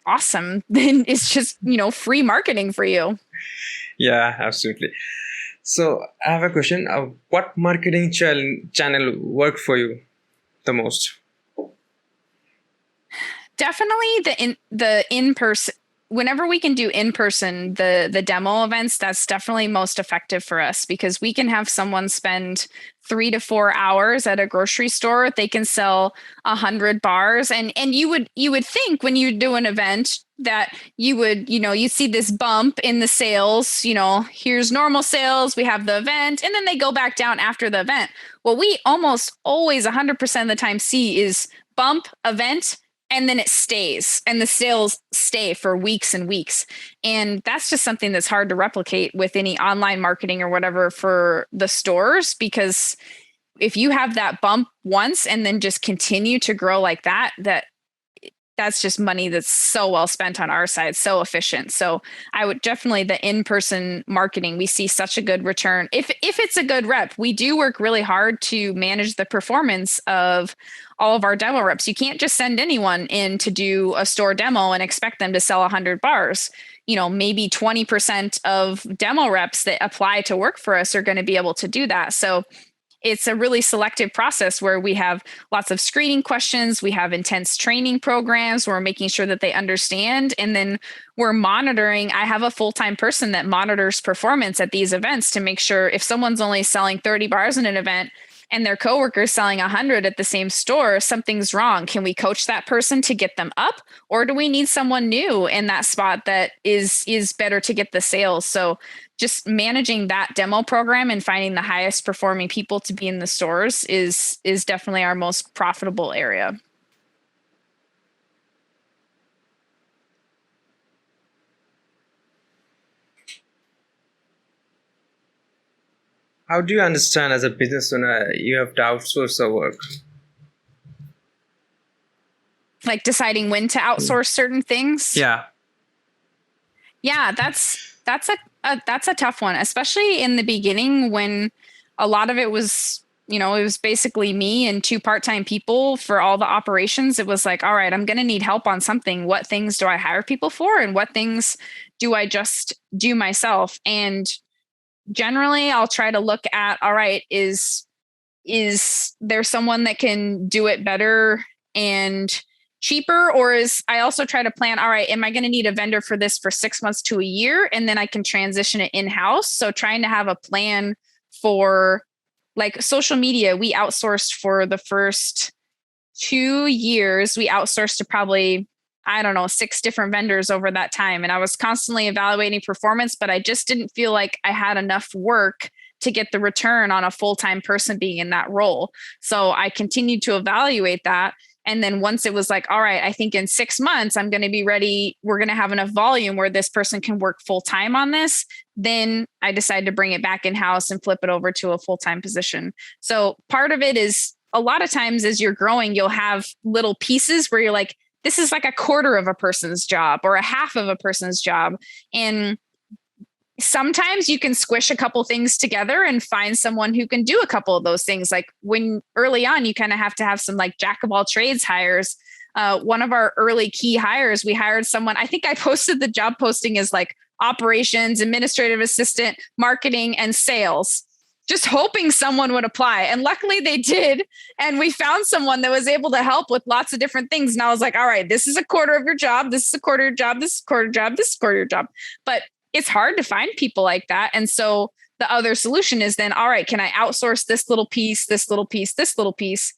awesome. Then it's just, free marketing for you. Yeah, absolutely. So I have a question. What marketing channel worked for you the most? Definitely the in-person. Whenever we can do in person, the demo events, that's definitely most effective for us, because we can have someone spend 3 to 4 hours at a grocery store. They can sell 100 bars, and you would think when you do an event that you would, you see this bump in the sales. Here's normal sales, we have the event, and then they go back down after the event. What we almost always 100% of the time see is bump, event, and then it stays, and the sales stay for weeks and weeks. And that's just something that's hard to replicate with any online marketing or whatever for the stores, because if you have that bump once and then just continue to grow like that, that's just money that's so well spent on our side, so efficient. So I would definitely, the in-person marketing, we see such a good return. If it's a good rep, we do work really hard to manage the performance of all of our demo reps. You can't just send anyone in to do a store demo and expect them to sell 100 bars. Maybe 20% of demo reps that apply to work for us are going to be able to do that. So it's a really selective process where we have lots of screening questions. We have intense training programs. We're making sure that they understand. And then we're monitoring. I have a full-time person that monitors performance at these events to make sure if someone's only selling 30 bars in an event and their coworker's selling 100 at the same store, something's wrong. Can we coach that person to get them up? Or do we need someone new in that spot that is better to get the sales? So just managing that demo program and finding the highest performing people to be in the stores is definitely our most profitable area. How do you understand as a business owner you have to outsource the work? Like deciding when to outsource certain things? Yeah. Yeah, that's a tough one, especially in the beginning when a lot of it was, it was basically me and 2 part-time people for all the operations. It was like, all right, I'm going to need help on something. What things do I hire people for? And what things do I just do myself? And generally I'll try to look at, all right, is there someone that can do it better and cheaper? Or I also try to plan, all right, am I going to need a vendor for this for 6 months to a year? And then I can transition it in-house. So trying to have a plan for like social media, we outsourced for the first 2 years. We outsourced to probably, 6 different vendors over that time. And I was constantly evaluating performance, but I just didn't feel like I had enough work to get the return on a full-time person being in that role. So I continued to evaluate that. And then once it was like, all right, I think in 6 months, I'm going to be ready. We're going to have enough volume where this person can work full time on this. Then I decided to bring it back in-house and flip it over to a full-time position. So part of it is a lot of times as you're growing, you'll have little pieces where you're like, this is like a quarter of a person's job or a half of a person's job. And sometimes you can squish a couple things together and find someone who can do a couple of those things. Like when early on, you kind of have to have some like jack of all trades hires. One of our early key hires, we hired someone, I think I posted the job posting as like operations, administrative assistant, marketing, and sales, just hoping someone would apply. And luckily they did. And we found someone that was able to help with lots of different things. And I was like, all right, this is a quarter of your job. This is a quarter of your job. This is a quarter of your job. This is a quarter of your job. But it's hard to find people like that. And so the other solution is then, all right, can I outsource this little piece, this little piece, this little piece?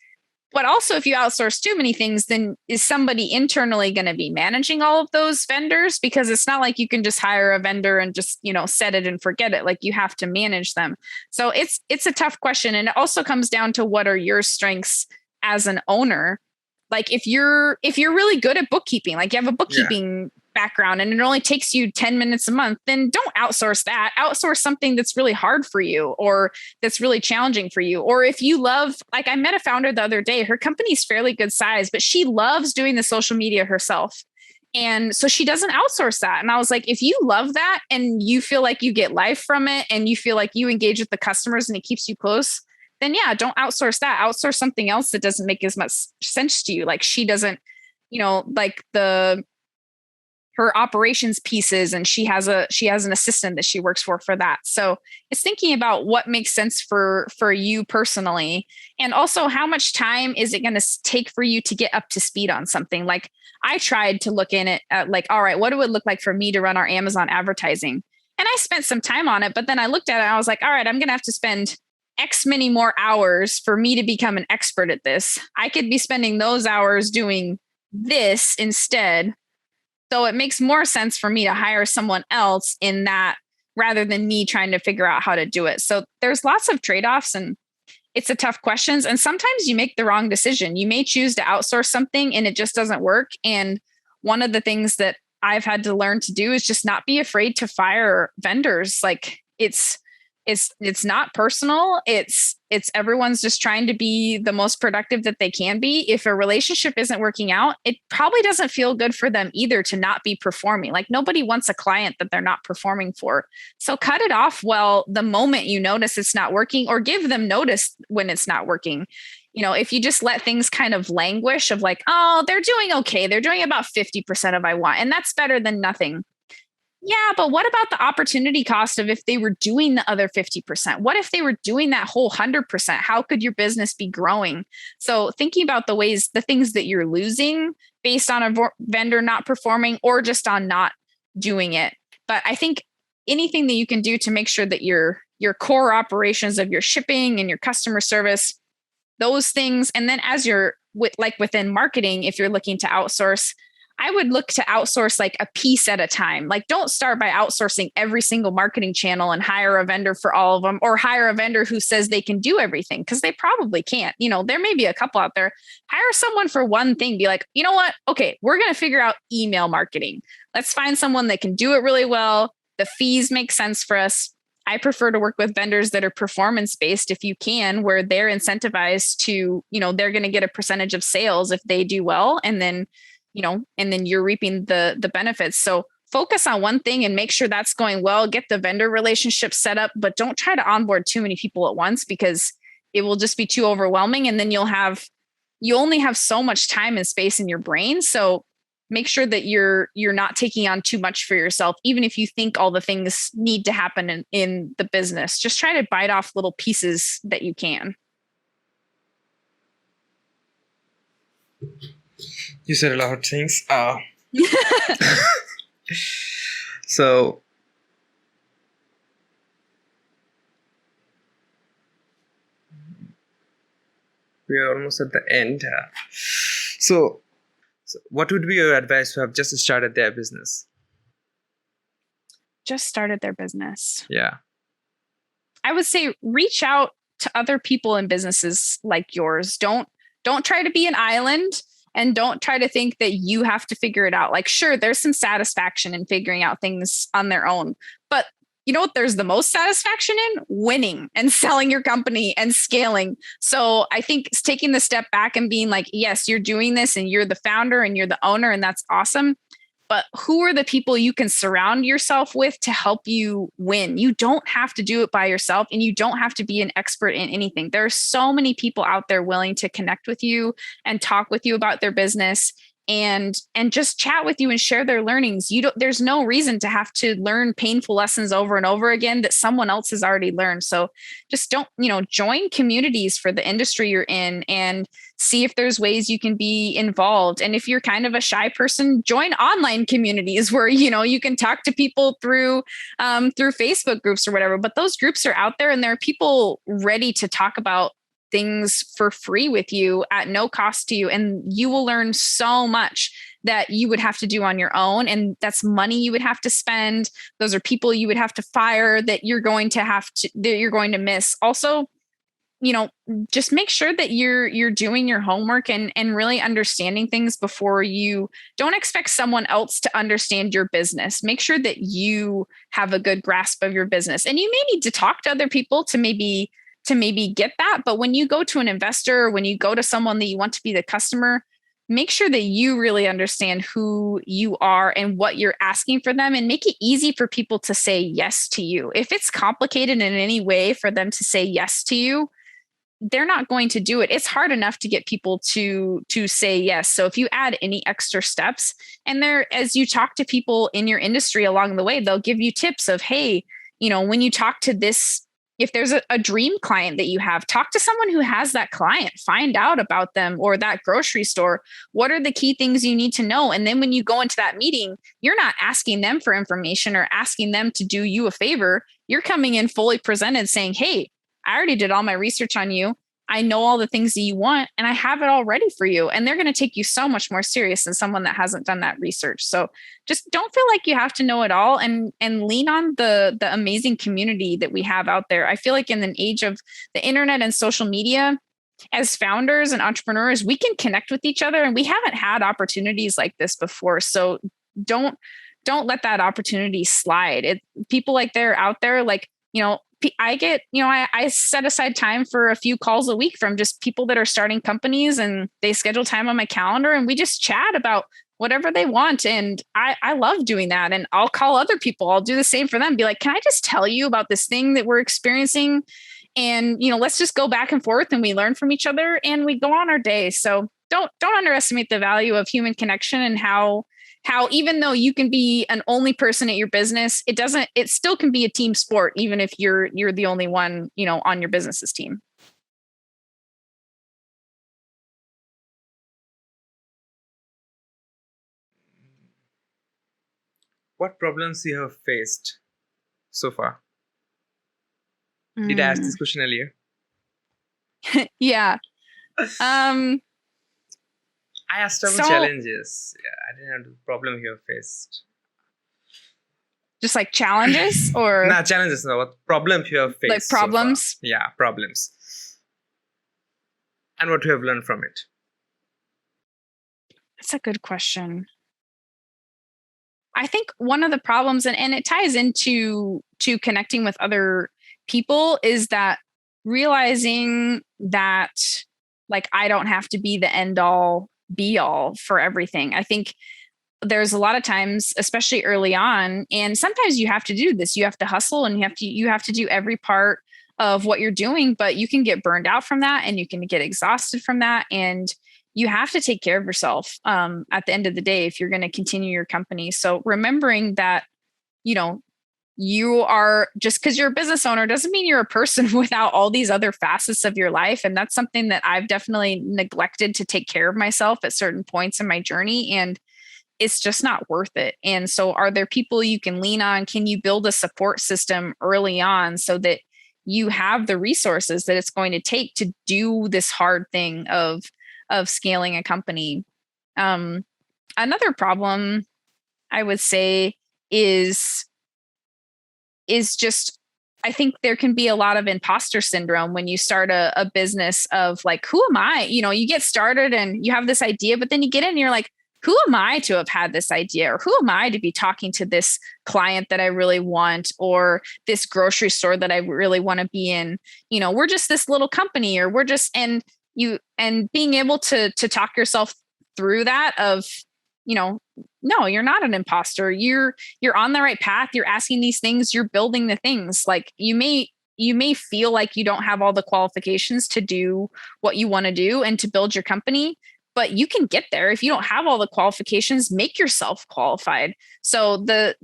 But also if you outsource too many things, then is somebody internally going to be managing all of those vendors? Because it's not like you can just hire a vendor and just, set it and forget it. Like you have to manage them. So it's a tough question. And it also comes down to what are your strengths as an owner? Like if you're really good at bookkeeping, like you have a bookkeeping background and it only takes you 10 minutes a month, then don't outsource that. Outsource something that's really hard for you or that's really challenging for you. Or if you love, like I met a founder the other day, her company's fairly good size, but she loves doing the social media herself. And so she doesn't outsource that. And I was like, if you love that and you feel like you get life from it and you feel like you engage with the customers and it keeps you close, then yeah, don't outsource that. Outsource something else that doesn't make as much sense to you. Like she doesn't, like her operations pieces, and she has an assistant that she works for that. So it's thinking about what makes sense for you personally. And also how much time is it going to take for you to get up to speed on something? Like I tried to look in it at like, all right, what do it look like for me to run our Amazon advertising? And I spent some time on it, but then I looked at it and I was like, all right, I'm going to have to spend X many more hours for me to become an expert at this. I could be spending those hours doing this instead. So it makes more sense for me to hire someone else in that rather than me trying to figure out how to do it. So there's lots of trade-offs, and it's a tough questions. And sometimes you make the wrong decision. You may choose to outsource something and it just doesn't work. And one of the things that I've had to learn to do is just not be afraid to fire vendors. Like it's not personal. It's everyone's just trying to be the most productive that they can be. If a relationship isn't working out, it probably doesn't feel good for them either to not be performing. Like nobody wants a client that they're not performing for. So cut it off well the moment you notice it's not working, or give them notice when it's not working. If you just let things kind of languish of like, oh, they're doing okay. They're doing about 50% of I want, and that's better than nothing. Yeah, but what about the opportunity cost of if they were doing the other 50%? What if they were doing that whole 100%? How could your business be growing? So thinking about the things that you're losing based on a vendor not performing or just on not doing it. But I think anything that you can do to make sure that your core operations of your shipping and your customer service, those things, and then as you're within marketing, if you're looking to outsource, I would look to outsource like a piece at a time. Like don't start by outsourcing every single marketing channel and hire a vendor for all of them, or hire a vendor who says they can do everything, because they probably can't. There may be a couple out there. Hire someone for one thing. Be like, you know what? Okay, we're going to figure out email marketing. Let's find someone that can do it really well. The fees make sense for us. I prefer to work with vendors that are performance based if you can, where they're incentivized to, they're going to get a percentage of sales if they do well. And then you're reaping the benefits. So focus on one thing and make sure that's going well. Get the vendor relationship set up, but don't try to onboard too many people at once, because it will just be too overwhelming. And then you only have so much time and space in your brain. So make sure that you're not taking on too much for yourself, even if you think all the things need to happen in the business. Just try to bite off little pieces that you can. You said a lot of things. So we are almost at the end. So what would be your advice who have just started their business? Just started their business. Yeah. I would say reach out to other people in businesses like yours. Don't try to be an island. And don't try to think that you have to figure it out. Like, sure, there's some satisfaction in figuring out things on their own. But you know what there's the most satisfaction in? Winning and selling your company and scaling. So I think it's taking the step back and being like, yes, you're doing this and you're the founder and you're the owner, and that's awesome. But who are the people you can surround yourself with to help you win? You don't have to do it by yourself, and you don't have to be an expert in anything. There are so many people out there willing to connect with you and talk with you about their business and just chat with you and share their learnings. There's no reason to have to learn painful lessons over and over again that someone else has already learned. So just don't, join communities for the industry you're in and see if there's ways you can be involved. And if you're kind of a shy person, join online communities where, you can talk to people through Facebook groups or whatever. But those groups are out there, and there are people ready to talk about things for free with you at no cost to you. And you will learn so much that you would have to do on your own. And that's money you would have to spend. Those are people you would have to fire that you're going to miss. Also, just make sure that you're doing your homework and really understanding things before you. Don't expect someone else to understand your business. Make sure that you have a good grasp of your business. And you may need to talk to other people to maybe get that. But when you go to an investor, or when you go to someone that you want to be the customer, make sure that you really understand who you are and what you're asking for them, and make it easy for people to say yes to you. If it's complicated in any way for them to say yes to you, they're not going to do it. It's hard enough to get people to say yes. So if you add any extra steps, and as you talk to people in your industry along the way, they'll give you tips of, hey, when you talk to this, if there's a dream client that you have, talk to someone who has that client, find out about them, or that grocery store. What are the key things you need to know? And then when you go into that meeting, you're not asking them for information or asking them to do you a favor. You're coming in fully presented saying, hey, I already did all my research on you. I know all the things that you want and I have it all ready for you. And they're going to take you so much more serious than someone that hasn't done that research. So just don't feel like you have to know it all, and lean on the amazing community that we have out there. I feel like in an age of the internet and social media, as founders and entrepreneurs, we can connect with each other, and we haven't had opportunities like this before. So don't let that opportunity slide. People like they're out there, like, I get, I set aside time for a few calls a week from just people that are starting companies, and they schedule time on my calendar and we just chat about whatever they want. And I love doing that. And I'll call other people. I'll do the same for them. Be like, can I just tell you about this thing that we're experiencing? And, let's just go back and forth, and we learn from each other and we go on our day. So don't underestimate the value of human connection, and how even though you can be an only person at your business, it still can be a team sport, even if you're the only one, on your business's team. What problems you have faced so far? Did I ask this question earlier? Yeah. I asked about challenges. Yeah, I didn't have the problem you have faced. Just like challenges, or challenges. No, what problems you have faced? Like problems. So yeah, problems. And what you have learned from it. That's a good question. I think one of the problems, and it ties into connecting with other people, is that realizing that, like, I don't have to be the end all be all for everything. I think there's a lot of times, especially early on, and sometimes you have to do this. You have to hustle, and you have to do every part of what you're doing, but you can get burned out from that, and you can get exhausted from that. And you have to take care of yourself at the end of the day if you're going to continue your company. So remembering that, you are, just because you're a business owner doesn't mean you're a person without all these other facets of your life. And that's something that I've definitely neglected to take care of myself at certain points in my journey. And it's just not worth it. And so are there people you can lean on? Can you build a support system early on so that you have the resources that it's going to take to do this hard thing of scaling a company? Another problem I would say is just, I think there can be a lot of imposter syndrome when you start a business of like, who am I? You get started and you have this idea, but then you get in and you're like, who am I to have had this idea? Or who am I to be talking to this client that I really want, or this grocery store that I really want to be in? We're just this little company, or we're just, and being able to talk yourself through that of, no, you're not an imposter. You're on the right path. You're asking these things. You're building the things. Like, you may feel like you don't have all the qualifications to do what you want to do and to build your company, but you can get there. If you don't have all the qualifications, make yourself qualified. So the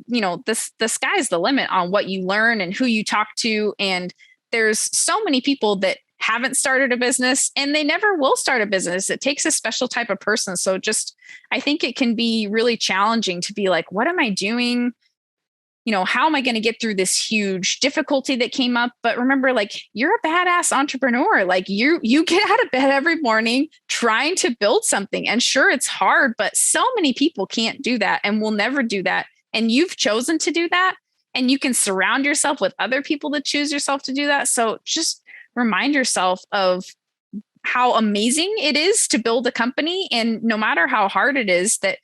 sky's the limit on what you learn and who you talk to. And there's so many people that haven't started a business and they never will start a business. It takes a special type of person. So just, I think it can be really challenging to be like, what am I doing? How am I going to get through this huge difficulty that came up? But remember, like, you're a badass entrepreneur. Like, you get out of bed every morning trying to build something. And sure, it's hard, but so many people can't do that and will never do that. And you've chosen to do that. And you can surround yourself with other people that choose yourself to do that. So just remind yourself of how amazing it is to build a company. And no matter how hard it is, that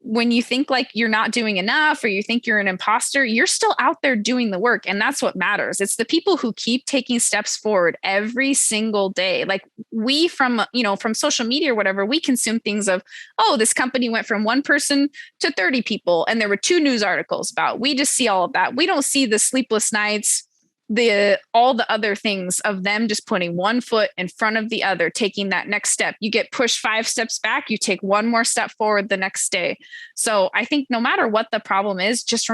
when you think like you're not doing enough, or you think you're an imposter, you're still out there doing the work. And that's what matters. It's the people who keep taking steps forward every single day. Like, we from social media or whatever, we consume things of, oh, this company went from 1 person to 30 people. And there were 2 news articles about, we just see all of that. We don't see the sleepless nights, all the other things of them just putting 1 foot in front of the other, taking that next step. You get pushed 5 steps back, you take 1 more step forward the next day. So I think no matter what the problem is, just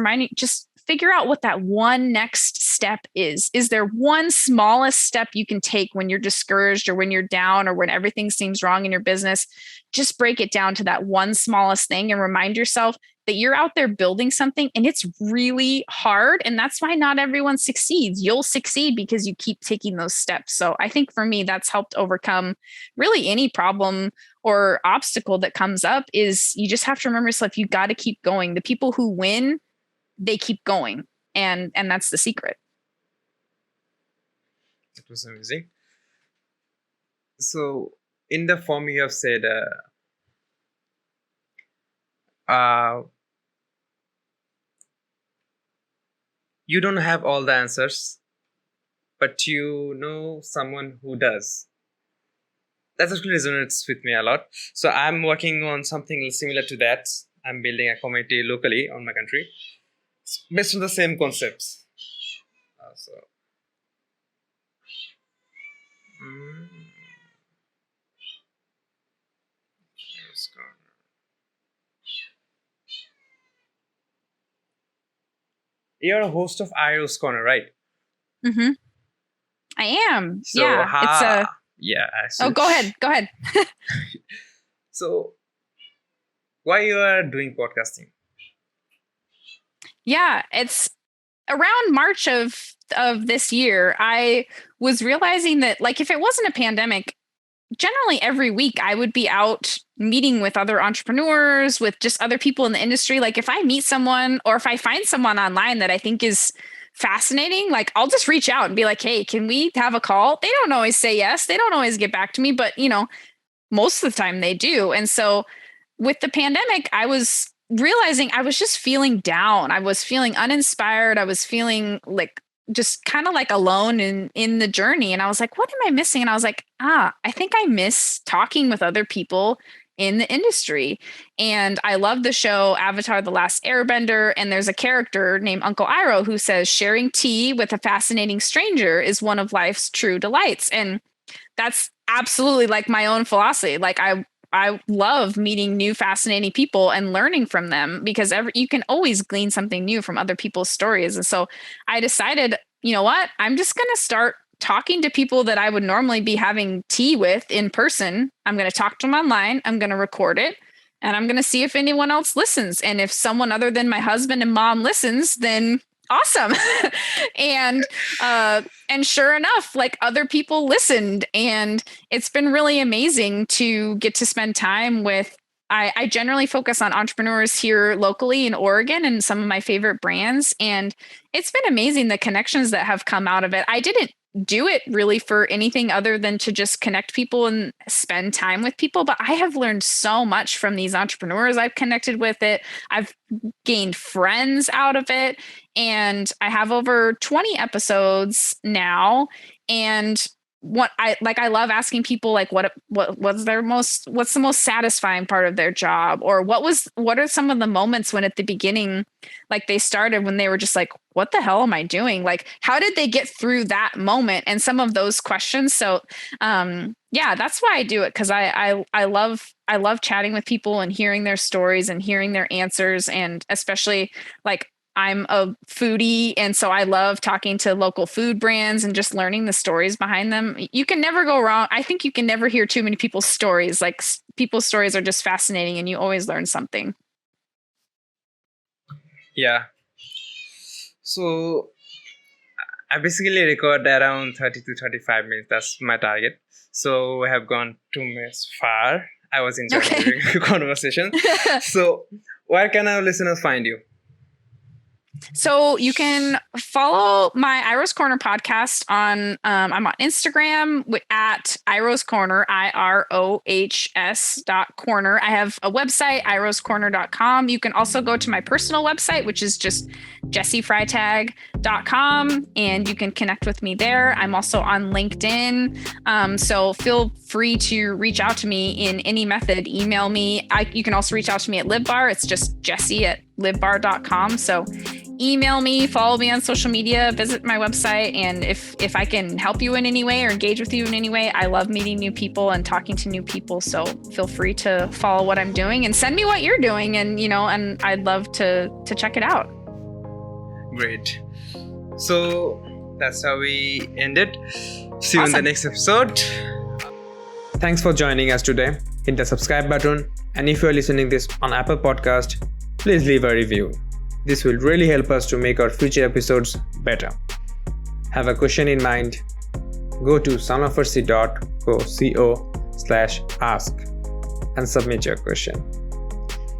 figure out what that one next step is. Is there one smallest step you can take when you're discouraged, or when you're down, or when everything seems wrong in your business? Just break it down to that one smallest thing and remind yourself that you're out there building something and it's really hard. And that's why not everyone succeeds. You'll succeed because you keep taking those steps. So I think for me, that's helped overcome really any problem or obstacle that comes up. Is you just have to remember yourself, you got to keep going. The people who win, they keep going. And that's the secret. It was amazing. So in the form you have said, you don't have all the answers, but you know someone who does. That actually resonates with me a lot. So I'm working on something similar to that. I'm building a community locally on my country based on the same concepts. You're a host of Iroh's Corner, right? Mm-hmm. I am. So, yeah. Actually. Oh, go ahead. So, why you are doing podcasting? Yeah, it's around March of this year. I was realizing that, like, if it wasn't a pandemic, generally every week I would be out meeting with other entrepreneurs, with just other people in the industry. Like if I meet someone or if I find someone online that I think is fascinating, like I'll just reach out and be like, hey, can we have a call? They don't always say yes. They don't always get back to me, but most of the time they do. And so with the pandemic, I was realizing I was just feeling down. I was feeling uninspired. I was feeling like just kind of like alone in the journey. And I was like, what am I missing? And I was like, I think I miss talking with other people in the industry. And I love the show Avatar: The Last Airbender. And there's a character named Uncle Iroh who says sharing tea with a fascinating stranger is one of life's true delights. And that's absolutely like my own philosophy. Like I love meeting new fascinating people and learning from them, because you can always glean something new from other people's stories. And so I decided, you know what, I'm just going to start talking to people that I would normally be having tea with in person. I'm going to talk to them online. I'm going to record it, and I'm going to see if anyone else listens. And if someone other than my husband and mom listens, then awesome. And sure enough, like other people listened, and it's been really amazing to get to spend time with, I generally focus on entrepreneurs here locally in Oregon and some of my favorite brands. And it's been amazing the connections that have come out of it. I didn't do it really for anything other than to just connect people and spend time with people. But I have learned so much from these entrepreneurs I've connected with it. I've gained friends out of it. And I have over 20 episodes now. And I love asking people like what's the most satisfying part of their job, or what are some of the moments when at the beginning, like they started when they were just like, what the hell am I doing? Like, how did they get through that moment? And some of those questions. So, that's why I do it. Cause I love chatting with people and hearing their stories and hearing their answers. And especially like, I'm a foodie, and so I love talking to local food brands and just learning the stories behind them. You can never go wrong. I think you can never hear too many people's stories. Like people's stories are just fascinating, and you always learn something. Yeah. So I basically record around 30 to 35 minutes. That's my target. So we have gone 2 minutes far. I was enjoying the conversation. So where can our listeners find you? So you can follow my Iroh's Corner podcast on, I'm on Instagram at Iroh's Corner, IROHS.corner. I have a website, irohscorner.com. You can also go to my personal website, which is just jessifreitag.com, and you can connect with me there. I'm also on LinkedIn. So feel free to reach out to me in any method. Email me. You can also reach out to me at LivBar. It's just Jessi at livbar.com. So email me, follow me on social media, visit my website. And if I can help you in any way or engage with you in any way, I love meeting new people and talking to new people. So feel free to follow what I'm doing and send me what you're doing. And, and I'd love to check it out. Great. So that's how we end it. See you in the next episode. Thanks for joining us today. Hit the subscribe button. And if you're listening this on Apple Podcast, please leave a review. This will really help us to make our future episodes better. Have a question in mind? Go to soundofmercy.co/ask and submit your question.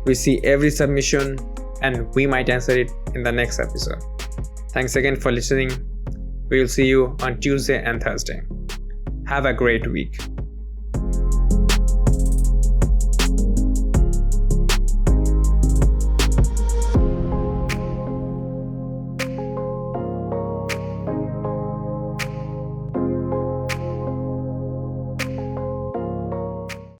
We see every submission and we might answer it in the next episode. Thanks again for listening. We will see you on Tuesday and Thursday. Have a great week.